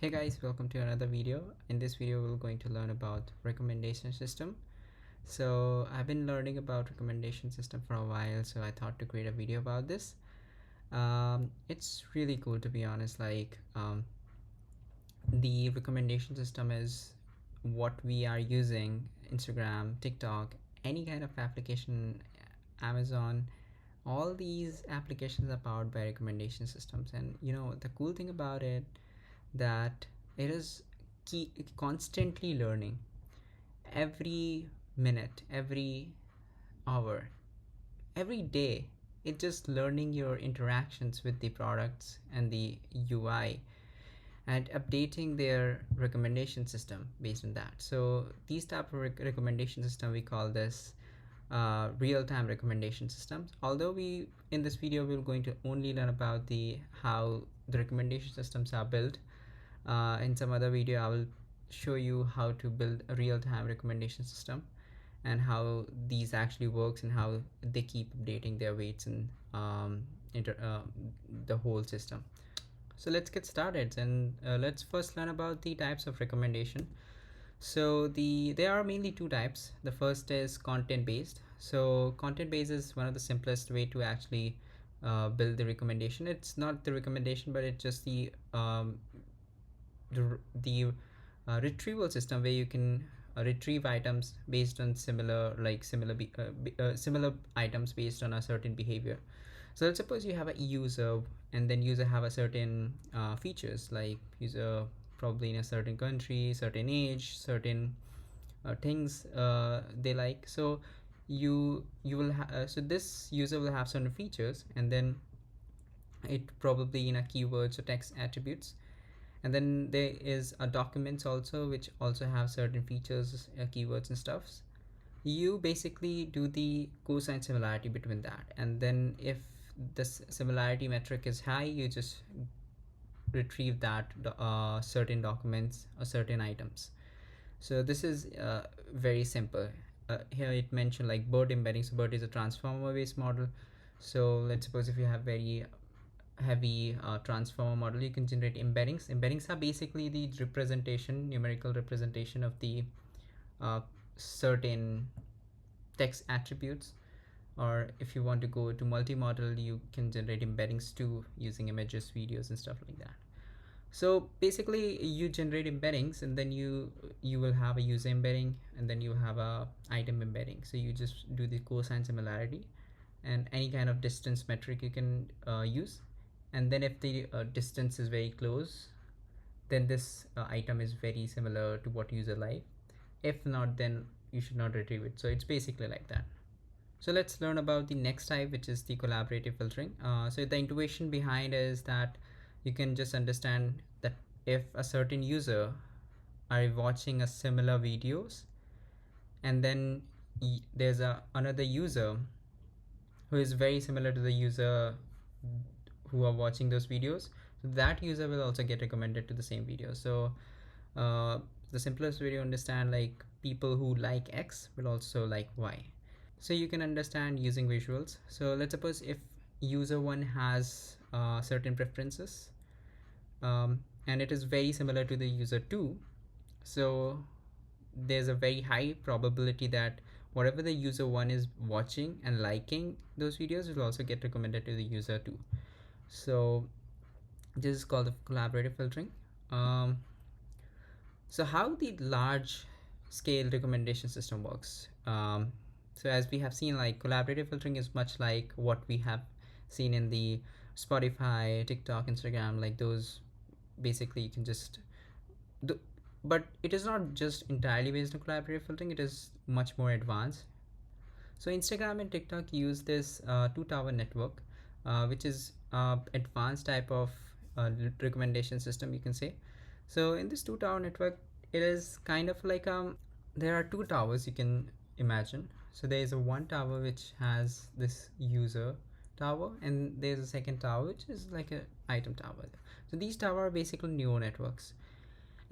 Hey guys, welcome to another video. In this video we're going to learn about recommendation system. So I've been learning about recommendation system for a while, so I thought to create a video about this. It's really cool, to be honest. The recommendation system is what we are using: Instagram, TikTok, any kind of application, Amazon. All these applications are powered by recommendation systems, and the cool thing about it, that it is constantly learning. Every minute, every hour, every day, it's just learning your interactions with the products and the UI, and updating their recommendation system based on that. So these type of recommendation system, we call this real-time recommendation systems. Although we in this video we're going to only learn about the how the recommendation systems are built. In some other video I will show you how to build a real-time recommendation system and how these actually works and how they keep updating their weights and the whole system. So let's get started, and let's first learn about the types of recommendation. So there are mainly two types. The first is content based. So content based is one of the simplest way to actually build the recommendation. It's not the recommendation, but it's just the retrieval system where you can retrieve items based on similar items based on a certain behavior. So let's suppose you have a user, and then user have a certain features, like user probably in a certain country, certain age, certain things they like. So you will so this user will have certain features, and then it probably in a keywords or text attributes. And then there is a documents also, which also have certain features, keywords and stuffs. You basically do the cosine similarity between that, and then if this similarity metric is high, you just retrieve that certain documents or certain items. So this is very simple. Here it mentioned like BERT embedding. So BERT is a transformer based model. So let's suppose if you have very heavy transformer model, you can generate embeddings. Embeddings are basically the representation, numerical representation of the certain text attributes. Or if you want to go to multi-model, you can generate embeddings too, using images, videos and stuff like that. So basically you generate embeddings, and then you will have a user embedding, and then you have a item embedding. So you just do the cosine similarity, and any kind of distance metric you can use. And then if the distance is very close, then this item is very similar to what user like. If not, then you should not retrieve it. So it's basically like that. So let's learn about the next type, which is the collaborative filtering. So the intuition behind is that you can just understand that if a certain user are watching a similar videos, and then there's another user who is very similar to the user who are watching those videos, so that user will also get recommended to the same video. So the simplest way to understand, like, people who like X will also like Y. So you can understand using visuals. So let's suppose if user one has certain preferences, and it is very similar to the user two, so there's a very high probability that whatever the user one is watching and liking, those videos will also get recommended to the user two. So this is called the collaborative filtering. So how the large scale recommendation system works. So as we have seen, like, collaborative filtering is much like what we have seen in the Spotify, TikTok, Instagram, like those. Basically you can just do, but it is not just entirely based on collaborative filtering, it is much more advanced. So Instagram and TikTok use this two tower network, which is advanced type of recommendation system, you can say. So in this two tower network, it is kind of like there are two towers you can imagine. So there is a one tower which has this user tower, and there's a second tower which is like a item tower. So these tower are basically neural networks.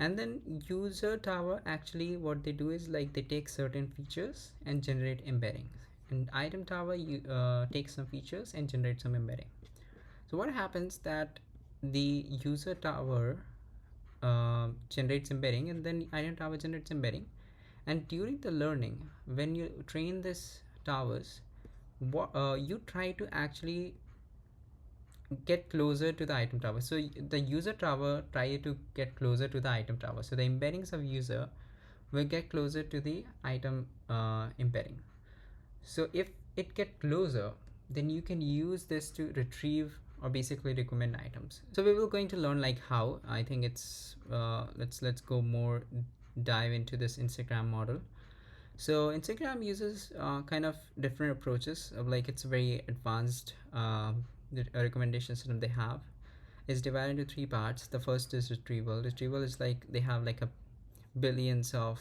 And then user tower, actually what they do is, like, they take certain features and generate embeddings, and item tower you take some features and generate some embedding. So what happens that the user tower generates embedding, and then item tower generates embedding. And during the learning, when you train this towers, you try to actually get closer to the item tower. So the user tower try to get closer to the item tower, so the embeddings of user will get closer to the item embedding. So if it get closer, then you can use this to retrieve or basically recommend items. So we will going to learn like how. I think it's let's go more dive into this Instagram model. So Instagram uses kind of different approaches of, like, it's a very advanced the recommendation system they have is divided into three parts. The first is retrieval. Retrieval is like they have like a billions of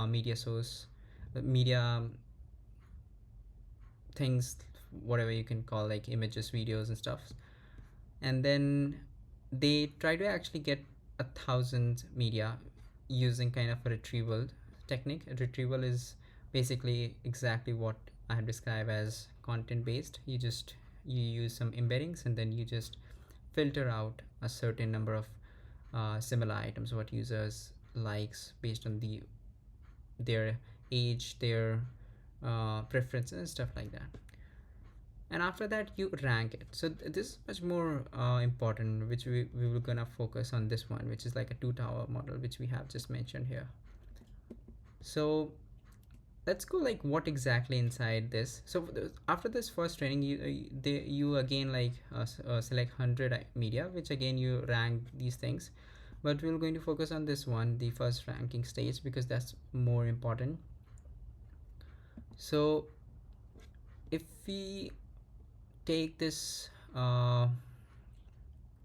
media source, media things, whatever you can call, like images, videos and stuff. And then they try to actually get 1,000 media using kind of a retrieval technique. A retrieval is basically exactly what I have described as content based. You use some embeddings and then you just filter out a certain number of similar items what users likes based on their age, their preferences and stuff like that. And after that you rank it. So this is much more important, which we were gonna focus on this one, which is like a two tower model, which we have just mentioned here. So let's go like what exactly inside this. So after this first training, you again like select 100 media, which again you rank these things. But we're going to focus on this one, the first ranking stage, because that's more important. So if we take this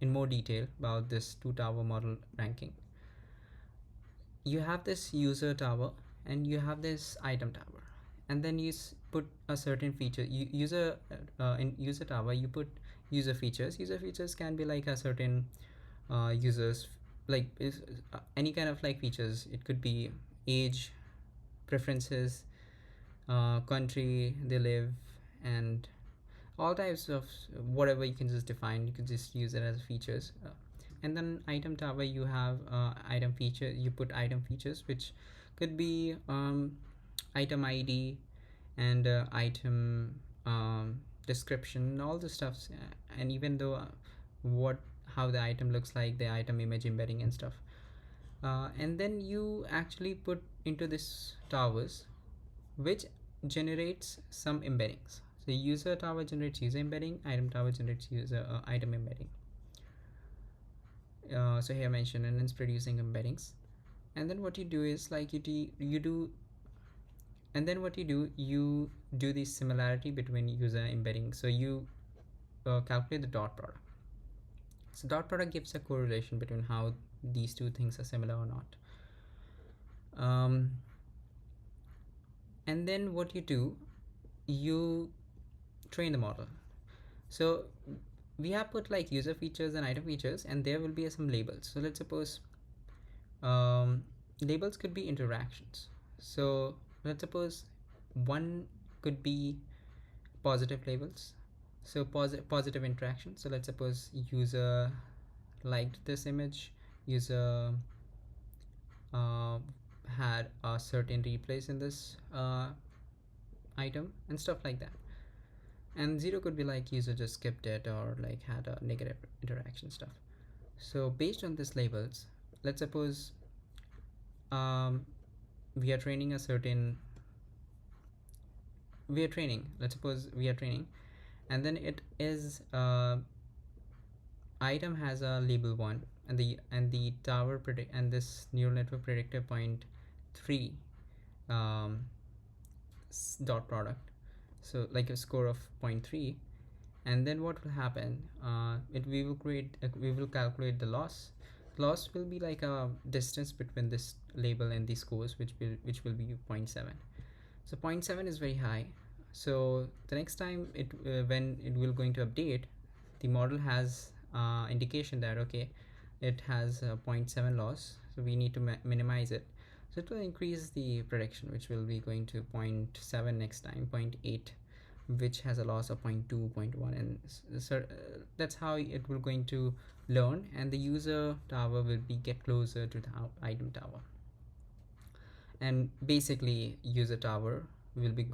in more detail about this two tower model ranking, you have this user tower and you have this item tower, and then you put a certain feature. In user tower you put user features. User features can be like a certain users, like any kind of like features. It could be age, preferences, country they live, and all types of whatever you can just define. You can just use it as features. And then item tower, you have item feature. You put item features, which could be item ID and item description, all the stuffs, and even though how the item looks like, the item image embedding and stuff. And then you actually put into this towers, which generates some embeddings. So user tower generates user embedding, item tower generates user item embedding. So here I mentioned, and it's producing embeddings. And then what you do is like you do the similarity between user embedding. So you calculate the dot product. So dot product gives a correlation between how these two things are similar or not. And then what you do, you train the model. So we have put like user features and item features, and there will be some labels. So let's suppose labels could be interactions. So let's suppose one could be positive labels, so positive interaction. So let's suppose user liked this image, user had a certain replace in this item and stuff like that. And zero could be like user just skipped it or like had a negative interaction stuff. So based on these labels, let's suppose we are training let's suppose we are training, and then it is item has a label 1, and the tower predict, and this neural network predicted 0.3 dot product, so like a score of 0.3. And then what will happen, we will calculate the loss. Loss will be like a distance between this label and the scores, which will be 0.7. So 0.7 is very high. So the next time when it will going to update, the model has indication that okay, it has a 0.7 loss, so we need to minimize it. So it will increase the prediction, which will be going to 0.7 next time, 0.8 which has a loss of 0.2, 0.1, and so that's how it will going to learn, and the user tower will be get closer to the item tower. And basically user tower will be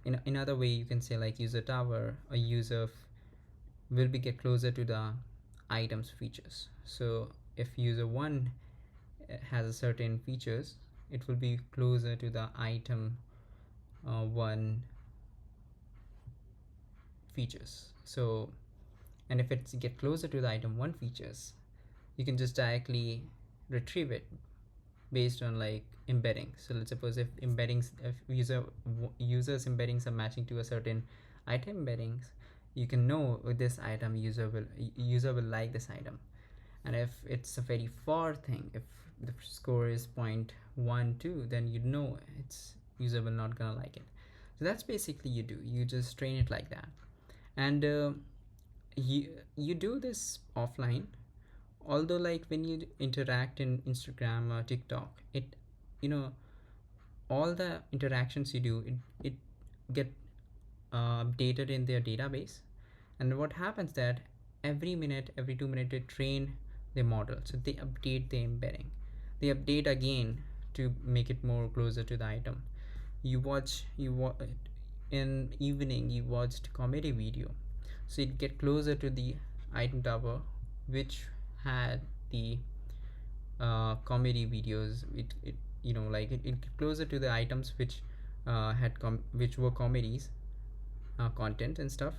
in another way you can say like user tower, a user will be get closer to the items features. So if user 1 has a certain features, it will be closer to the item 1 features. So, and if it's get closer to the item 1 features, you can just directly retrieve it based on like embedding. So let's suppose if embeddings, if users embeddings are matching to a certain item embeddings, you can know with this item user will like this item. And if it's a very far thing, if the score is 0.12, then you know it's user will not gonna like it. So that's basically you just train it like that. And you do this offline, although like when you interact in Instagram or TikTok, it, you know, all the interactions you do, it get updated in their database. And what happens that every minute, every 2 minutes, they train the model, so they update the embedding, they update again to make it more closer to the item. You watch in evening, you watched comedy video, so it get closer to the item tower which had the comedy videos. It you know like it get closer to the items which which were comedies content and stuff.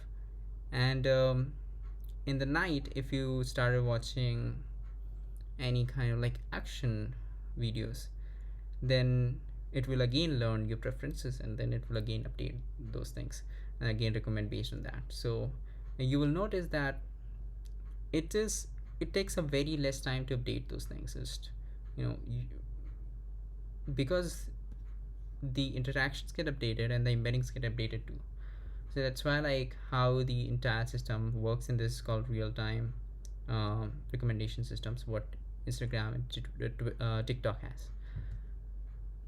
And in the night, if you started watching any kind of like action videos, then it will again learn your preferences, and then it will again update those things and again recommend based on that. So you will notice that it takes a very less time to update those things. Just, because the interactions get updated and the embeddings get updated too. So that's why like how the entire system works in this called real time recommendation systems, what Instagram and TikTok has.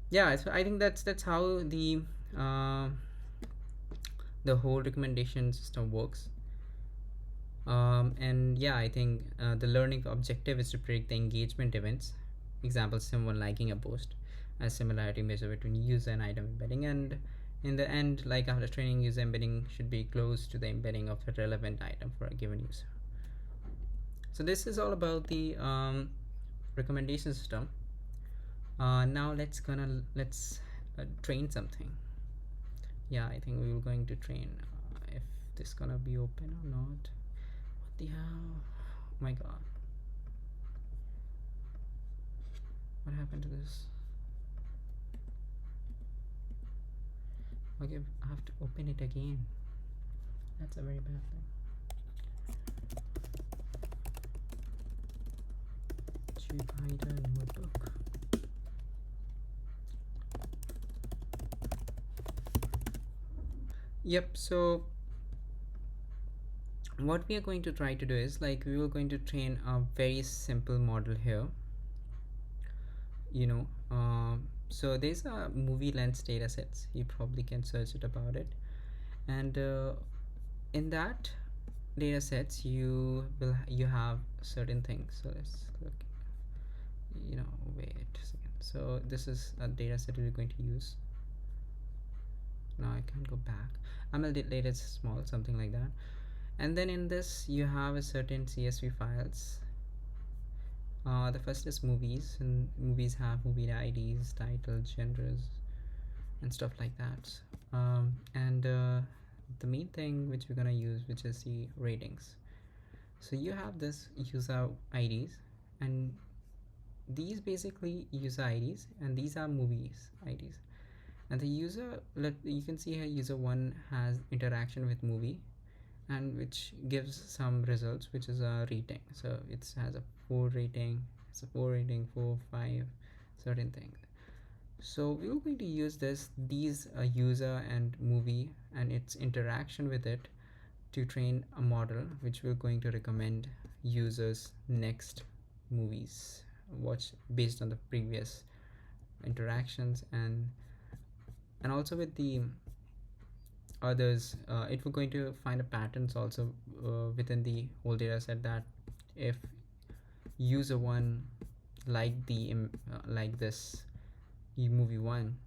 Yeah, so I think that's how uh, the whole recommendation system works. And yeah, I think the learning objective is to predict the engagement events. Example, someone liking a post, a similarity measure between user and item embedding. And in the end, like after training, user embedding should be close to the embedding of the relevant item for a given user. So this is all about the recommendation system. Now let's train something. Yeah, I think we were going to train if this gonna be open or not. What the hell? Oh my god. What happened to this? Okay, I have to open it again. That's a very bad thing. Jupyter notebook. Yep, so what we are going to try to do is like we were going to train a very simple model here. So there's a movie lens data sets, you probably can search it about it. And in that data sets you have certain things. So let's look, wait a second. So this is a data set we're going to use. Now I can't go back. I'm a bit late, it's small, something like that. And then in this you have a certain CSV files. The first is movies, and movies have movie IDs, titles, genres, and stuff like that. And the main thing which we're gonna use, which is the ratings. So you have this user IDs, and these basically user IDs, and these are movies IDs. And the user, you can see here user 1 has interaction with movie, and which gives some results, which is a rating. So it has a 4 rating, it's a 4 rating, 4, 5, certain thing. So we're going to use these user and movie and its interaction with it to train a model which we're going to recommend users next movies watch based on the previous interactions. And also with the others, it will going to find a patterns also within the whole data set, that if user one like like this movie one,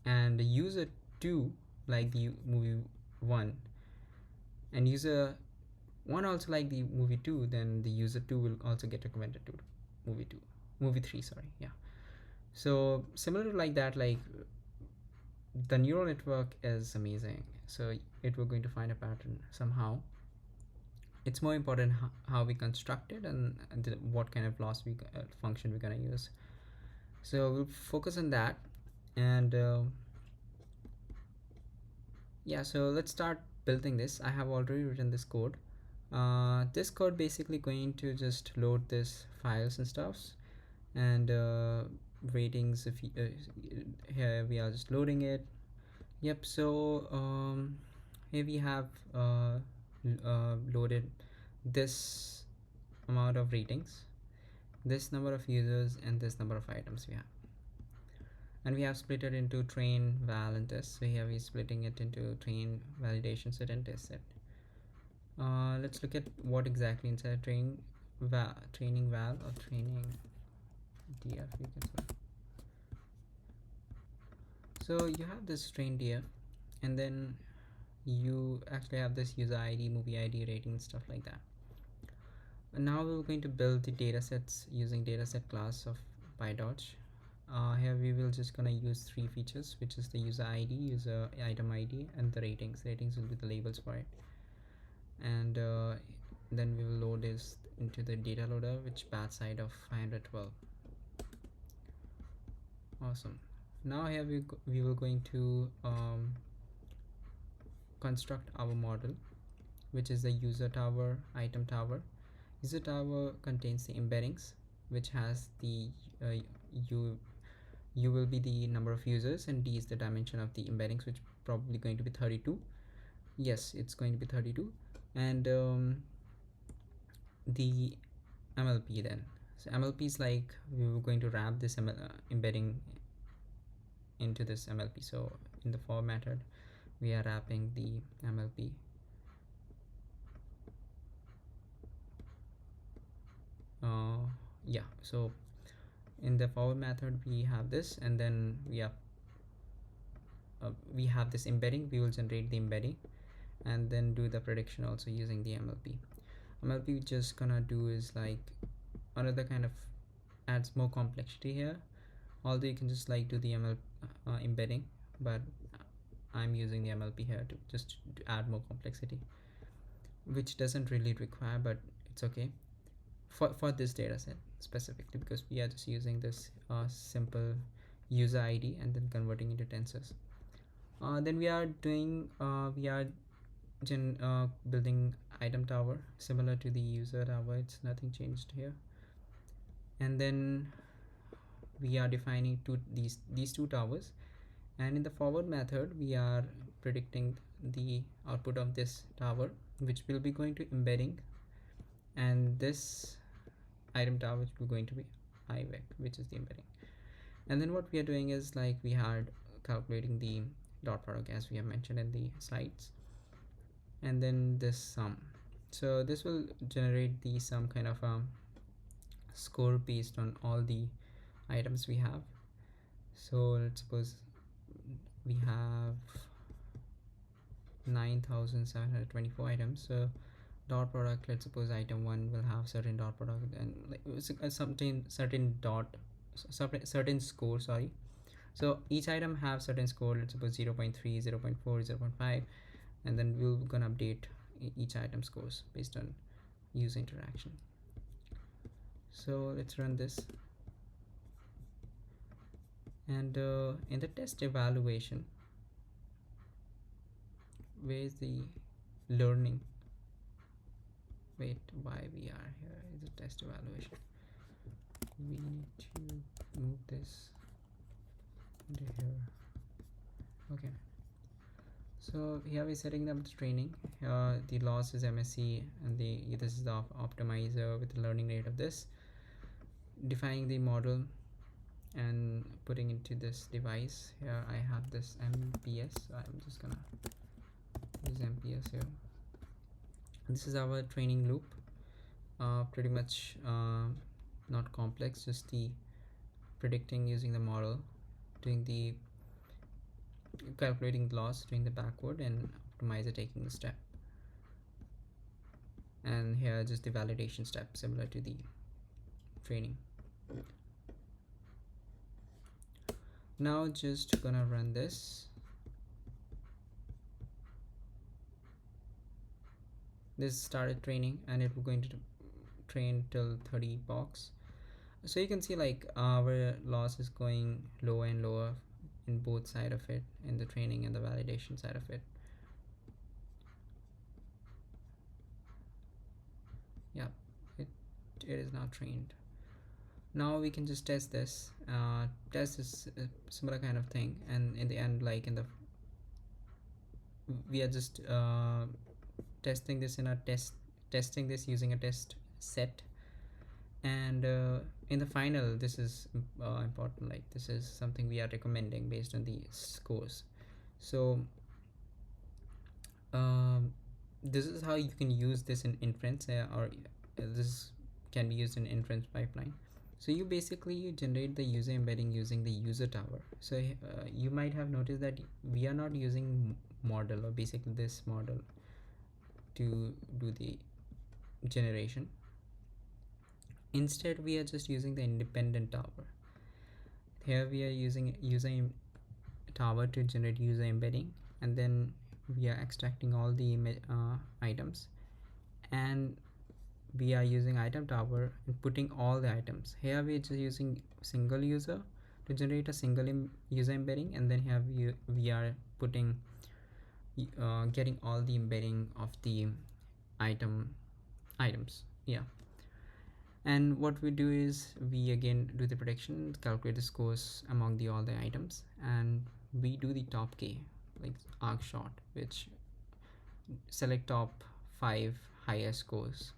and the user two like the movie one, and user one also like the movie two, then the user two will also get recommended to movie two, movie three, sorry, yeah. So similar to like that, like the neural network is amazing, so it will going to find a pattern somehow. It's more important how we construct it, and what kind of loss function we're gonna use. So we'll focus on that. And yeah, so let's start building this. I have already written this code. This code basically going to just load this files and stuffs, and ratings. If you, here we are just loading it. Yep. So here we have loaded this amount of ratings, this number of users, and this number of items we have. And we have split it into train, val, and test. So here we're splitting it into train, validation set, and test set. Let's look at what exactly inside training val or training df, you can say. So you have this train df, and then you actually have this user id, movie id, rating, stuff like that. And now we're going to build the datasets using dataset class of PyTorch. Here we will just gonna use three features, which is the user id, user item id, and the ratings. Ratings will be the labels for it. And then we will load this into the data loader, which path side of 512. Awesome. Now here we will going to construct our model, which is the user tower, item tower. User tower contains the embeddings, which has the u will be the number of users, and d is the dimension of the embeddings, which probably going to be 32. Yes, it's going to be 32. And the MLP then. So MLP is like we were going to wrap this embedding into this MLP. So in the for method, we are wrapping the MLP. Yeah, so in the forward method we have this, and then we have this embedding. We will generate the embedding and then do the prediction also using the MLP. MLP just gonna do is like another kind of adds more complexity here, although you can just like do the embedding, but I'm using the MLP here to just to add more complexity, which doesn't really require, but it's okay for this data set specifically, because we are just using this simple user ID and then converting into tensors. Then we are doing building item tower similar to the user tower. It's nothing changed here. And then we are defining these two towers, and in the forward method we are predicting the output of this tower, which will be going to embedding, and this item tower which will going to be IVEC, which is the embedding. And then what we are doing is like we are calculating the dot product as we have mentioned in the slides, and then this sum. So this will generate the some kind of score based on all the items we have. So let's suppose we have 9,724 items. So dot product, let's suppose item 1 will have certain dot product, and like certain score, sorry. So each item have certain score, let's suppose 0 0.3, 0 0.4, 0 0.5, and then we're gonna update each item scores based on user interaction. So let's run this, and in the test evaluation, where's the learning? Wait, why we are here is the test evaluation. We need to move this into here. Okay, so here we're setting up the training. The loss is MSC, and this is the optimizer with the learning rate of this. Defining the model, and putting into this device. Here I have this MPS, so I'm just gonna use MPS here. This is our training loop, pretty much not complex, just the predicting using the model, doing the calculating the loss, doing the backward, and optimizer taking the step. And here just the validation step, similar to the training. Now just gonna run this. This started training, and it will going to train till 30 box. So you can see like our loss is going lower and lower in both side of it, in the training and the validation side of it. Yeah, it is now trained. Now we can just test this. Test this similar kind of thing, and in the end, like in the we are just testing this in a testing this using a test set. And in the final, this is important, like this is something we are recommending based on the scores. So this is how you can use this in inference, or this can be used in inference pipeline. So you basically you generate the user embedding using the user tower. So you might have noticed that we are not using model, or basically this model, to do the generation. Instead we are just using the independent tower. Here we are using user tower to generate user embedding, and then we are extracting all the items, and we are using item tower and putting all the items. Here we are just using single user to generate a single user embedding, and then here we are putting getting all the embedding of the items. Yeah. And what we do is we again do the prediction, calculate the scores among the all the items, and we do the top k, like arc shot, which select top 5 highest scores,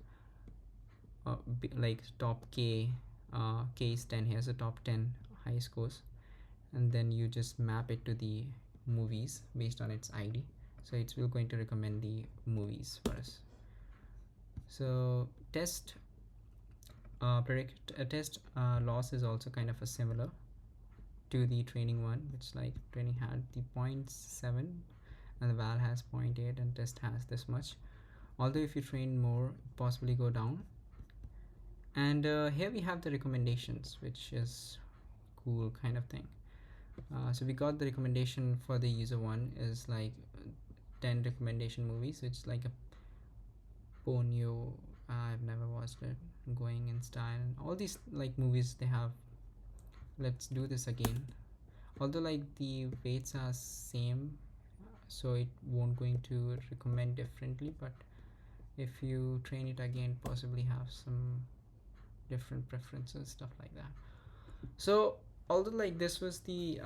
like top k, k is 10, here's the top 10 highest scores, and then you just map it to the movies based on its id, so it's will going to recommend the movies for us. So test test loss is also kind of a similar to the training one, which like training had the 0.7 and the val has 0.8 and test has this much. Although if you train more, possibly go down. And here we have the recommendations, which is cool kind of thing. So we got the recommendation for the user one is like 10 recommendation movies, which is like a Ponyo, I've never watched it, Going in Style, all these like movies they have. Let's do this again. Although like the weights are same, so it won't going to recommend differently, but if you train it again, possibly have some different preferences, stuff like that. So although like this was the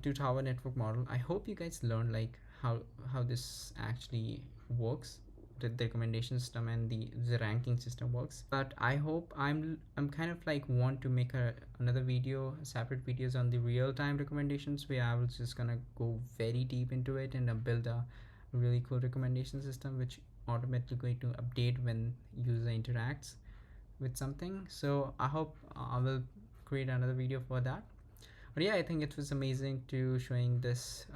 two tower network model, I hope you guys learned like how this actually works, the recommendation system and the ranking system works. But I hope I'm kind of like want to make another video, separate videos on the real-time recommendations, where I was just gonna go very deep into it and build a really cool recommendation system which automatically going to update when user interacts with something. So I hope I will create another video for that. But yeah, I think it was amazing to showing this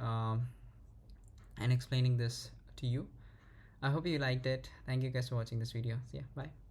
and explaining this to you. I hope you liked it. Thank you guys for watching this video. See ya. Bye.